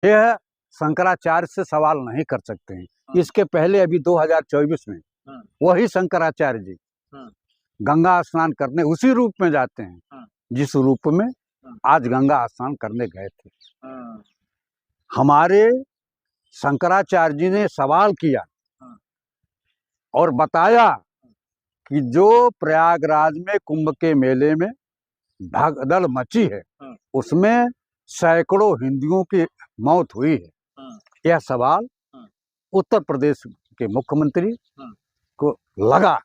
यह शंकराचार्य से सवाल नहीं कर सकते हैं। इसके पहले अभी 2024 में वही शंकराचार्य जी गंगा स्नान करने उसी रूप में जाते हैं जिस रूप में आज गंगा स्नान करने गए थे। हमारे शंकराचार्य जी ने सवाल किया और बताया कि जो प्रयागराज में कुंभ के मेले में भगदड़ मची है उसमें सैकड़ों हिंदुओं की मौत हुई है। यह सवाल उत्तर प्रदेश के मुख्यमंत्री को लगा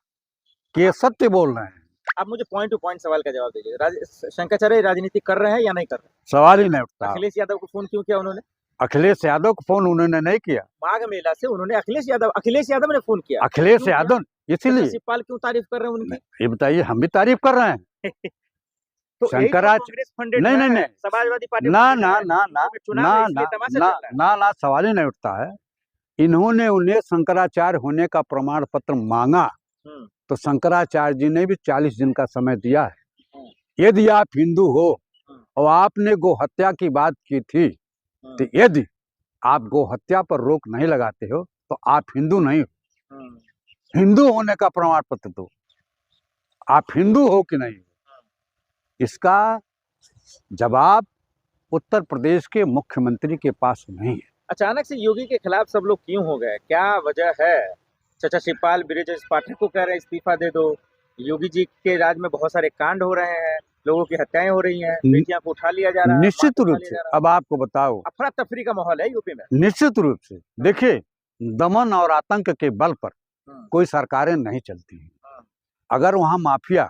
कि ये सत्य बोल रहे हैं। आप मुझे पॉइंट टू पॉइंट सवाल का जवाब दीजिए। शंकराचार्य राजनीति कर रहे हैं या नहीं कर रहे? सवाल ही नहीं उठता। अखिलेश यादव को फोन क्यों किया उन्होंने? अखिलेश यादव को फोन उन्होंने नहीं किया। माघ मेला से उन्होंने अखिलेश यादव ने फोन किया। अखिलेश यादव इसीलिए शिवपाल क्यों तारीफ कर रहे हैं उनकी? ये बताइए, हम भी तारीफ कर रहे हैं। तो शंकराचार्य नहीं समाजवादी पार्टी ना ना ना ना ना ना ना ना सवाल ही नहीं उठता है। इन्होंने उन्हें शंकराचार्य होने का प्रमाण पत्र मांगा तो शंकराचार्य जी ने भी 40 दिन का समय दिया है। यदि आप हिंदू हो और आपने गो हत्या की बात की थी तो यदि आप गो हत्या पर रोक नहीं लगाते हो तो आप हिंदू नहीं हो। हिंदू होने का प्रमाण पत्र दो, आप हिंदू हो कि नहीं। इसका जवाब उत्तर प्रदेश के मुख्यमंत्री के पास नहीं है। अचानक से योगी के खिलाफ सब लोग क्यों हो गए, क्या वजह है? चाचा शिवपाल ब्रिजेश पाठक को कह रहे हैं इस्तीफा दे दो। योगी जी के राज में बहुत सारे कांड हो रहे हैं, लोगों की हत्याएं हो रही हैं, बेटियां को उठा लिया जा रहा है। निश्चित रूप से अब आपको बताओ, अफरा तफरी का माहौल है यूपी में। निश्चित रूप से देखिए, दमन और आतंक के बल पर कोई सरकारें नहीं चलती हैं। अगर वहाँ माफिया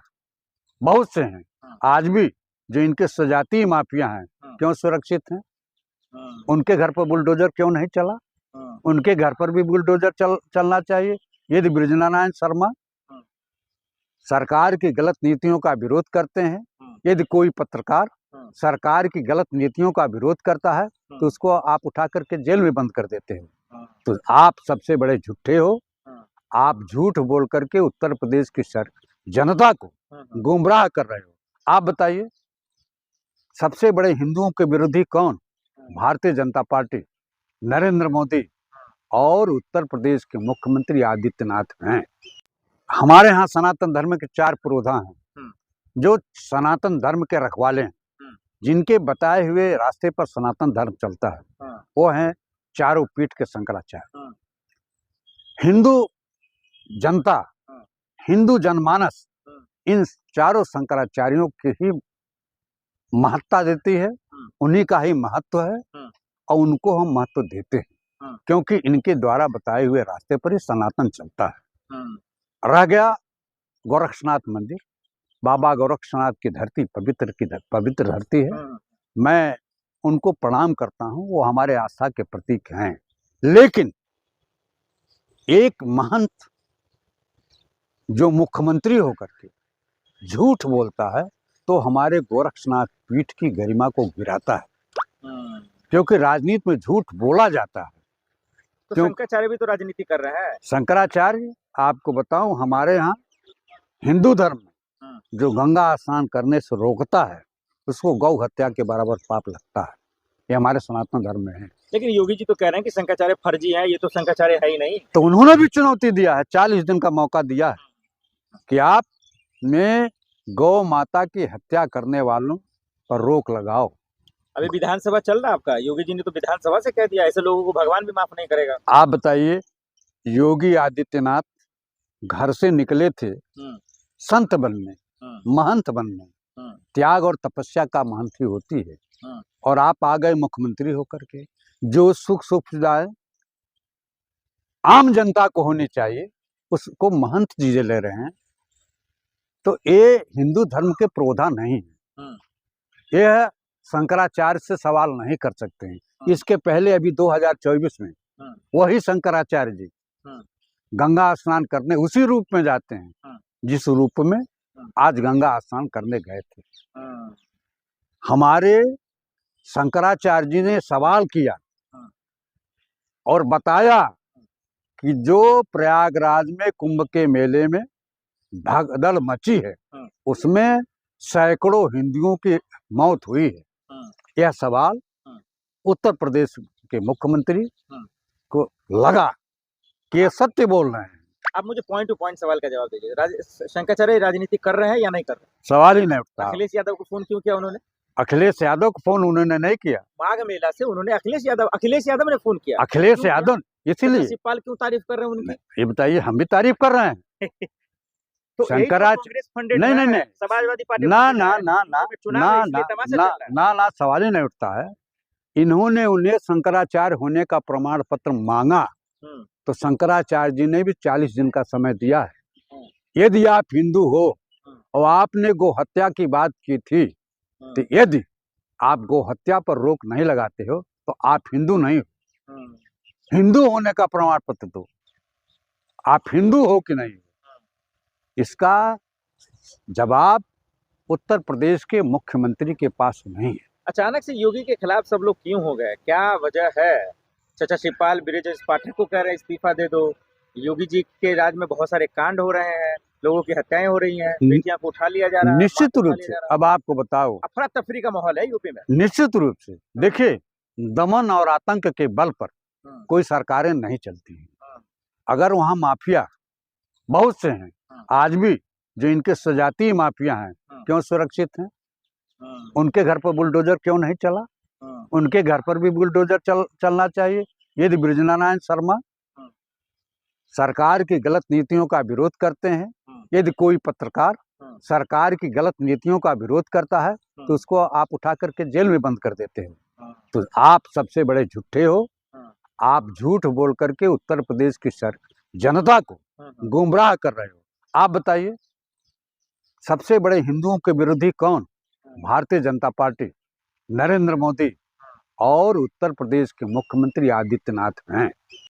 बहुत से हैं आज भी, जो इनके सजातीय माफिया हैं, क्यों सुरक्षित हैं? उनके घर पर बुलडोजर क्यों नहीं चला? उनके घर पर भी बुलडोजर चलना चाहिए। यदि बृजनारायण शर्मा सरकार की गलत नीतियों का विरोध करते हैं, यदि कोई पत्रकार सरकार की गलत नीतियों का विरोध करता है तो उसको आप उठा करके जेल में बंद कर देते हो। तो आप सबसे बड़े झूठे हो। आप झूठ बोल करके उत्तर प्रदेश की जनता को गुमराह कर रहे हो। आप बताइए, सबसे बड़े हिंदुओं के विरोधी कौन? भारतीय जनता पार्टी, नरेंद्र मोदी और उत्तर प्रदेश के मुख्यमंत्री आदित्यनाथ हैं। हमारे यहाँ सनातन धर्म के 4 पुरोधा हैं जो सनातन धर्म के रखवाले हैं, जिनके बताए हुए रास्ते पर सनातन धर्म चलता है। वो हैं चारों पीठ के शंकराचार्य। हिंदू जनता, हिंदू जनमानस इन चारों शंकराचार्यों की ही महत्ता देती है, उन्हीं का ही महत्व है और उनको हम महत्व देते हैं क्योंकि इनके द्वारा बताए हुए रास्ते पर ही सनातन चलता है। रह गया गोरक्षनाथ मंदिर, बाबा गोरक्षनाथ की धरती पवित्र धरती है। मैं उनको प्रणाम करता हूँ, वो हमारे आस्था के प्रतीक हैं। लेकिन एक महंत जो मुख्यमंत्री होकर के झूठ बोलता है तो हमारे गोरक्षनाथ पीठ की गरिमा को गिराता है, क्योंकि राजनीति में झूठ बोला जाता है। तो शंकराचार्य भी तो राजनीति कर रहे हैं। शंकराचार्य, आपको बताऊं, हमारे यहाँ हिंदू धर्म में जो गंगा स्नान करने से रोकता है उसको गौ हत्या के बराबर पाप लगता है। ये हमारे सनातन धर्म में है। लेकिन योगी जी तो कह रहे हैं कि शंकराचार्य फर्जी है, ये तो शंकराचार्य है ही नहीं। तो उन्होंने भी चुनौती दिया है, 40 दिन का मौका दिया है कि आप में गौ माता की हत्या करने वालों पर रोक लगाओ। अभी विधानसभा चल रहा है आपका, योगी जी ने तो विधानसभा से कह दिया ऐसे लोगों को भगवान भी माफ नहीं करेगा। आप बताइए, योगी आदित्यनाथ घर से निकले थे संत बनने, महंत बनने, त्याग और तपस्या का महंत ही होती है, और आप आ गए मुख्यमंत्री होकर के। जो सुख सुविधाएं आम जनता को होनी चाहिए उसको महंत जी ले रहे हैं। तो ये हिंदू धर्म के प्रोधा नहीं है। यह शंकराचार्य से सवाल नहीं कर सकते हैं। इसके पहले अभी 2024 में वही शंकराचार्य जी गंगा स्नान करने उसी रूप में जाते हैं जिस रूप में आज गंगा स्नान करने गए थे। हमारे शंकराचार्य जी ने सवाल किया और बताया कि जो प्रयागराज में कुंभ के मेले में भगदड़ मची है उसमें सैकड़ों हिंदुओं की मौत हुई है। यह सवाल उत्तर प्रदेश के मुख्यमंत्री को लगा कि ये सत्य बोल रहे हैं। आप मुझे पॉइंट टू पॉइंट सवाल का जवाब दीजिए। शंकराचार्य राजनीति कर रहे हैं या नहीं कर रहे? सवाल ही नहीं उठता। अखिलेश यादव को फोन क्यों किया उन्होंने? अखिलेश यादव को फोन उन्होंने नहीं किया। माघ मेला से उन्होंने अखिलेश यादव ने फोन किया। अखिलेश यादव इसीलिए शिवपाल क्यों तारीफ कर रहे हैं उनकी? ये बताइए, हम भी तारीफ कर रहे हैं। तो शंकराचार्य नहीं समाजवादी पार्टी ना ना ना ना ना ना ना ना सवाल ही नहीं उठता है। इन्होंने उन्हें शंकराचार्य होने का प्रमाण पत्र मांगा तो शंकराचार्य जी ने भी 40 दिन का समय दिया है। यदि आप हिंदू हो और आपने गो हत्या की बात की थी, तो यदि आप गो हत्या पर रोक नहीं लगाते हो तो आप हिंदू नहीं हो। हिंदू होने का प्रमाण पत्र दो, आप हिंदू हो कि नहीं। इसका जवाब उत्तर प्रदेश के मुख्यमंत्री के पास नहीं है। अचानक से योगी के खिलाफ सब लोग क्यों हो गए, क्या वजह है? चाचा शिवपाल ब्रिजेश पाठक को कह रहे हैं इस्तीफा दे दो। योगी जी के राज में बहुत सारे कांड हो रहे हैं, लोगों की हत्याएं हो रही हैं, बेटियां को उठा लिया जा रहा है। निश्चित रूप से अब आपको बताओ, अफरा तफरी का माहौल है यूपी में। निश्चित रूप से देखिए, दमन और आतंक के बल पर कोई सरकारें नहीं चलती हैं। अगर वहाँ माफिया बहुत से हैं आज भी, जो इनके सजातीय माफिया हैं, क्यों सुरक्षित हैं? उनके घर पर बुलडोजर क्यों नहीं चला? उनके घर पर भी बुलडोजर चलना चाहिए। यदि बृजनारायण शर्मा सरकार की गलत नीतियों का विरोध करते हैं, यदि कोई पत्रकार सरकार की गलत नीतियों का विरोध करता है तो उसको आप उठा करके जेल में बंद कर देते हो। तो आप सबसे बड़े झूठे हो। आप झूठ बोल करके उत्तर प्रदेश की जनता को गुमराह कर रहे हो। आप बताइए, सबसे बड़े हिंदुओं के विरोधी कौन? भारतीय जनता पार्टी, नरेंद्र मोदी और उत्तर प्रदेश के मुख्यमंत्री आदित्यनाथ हैं।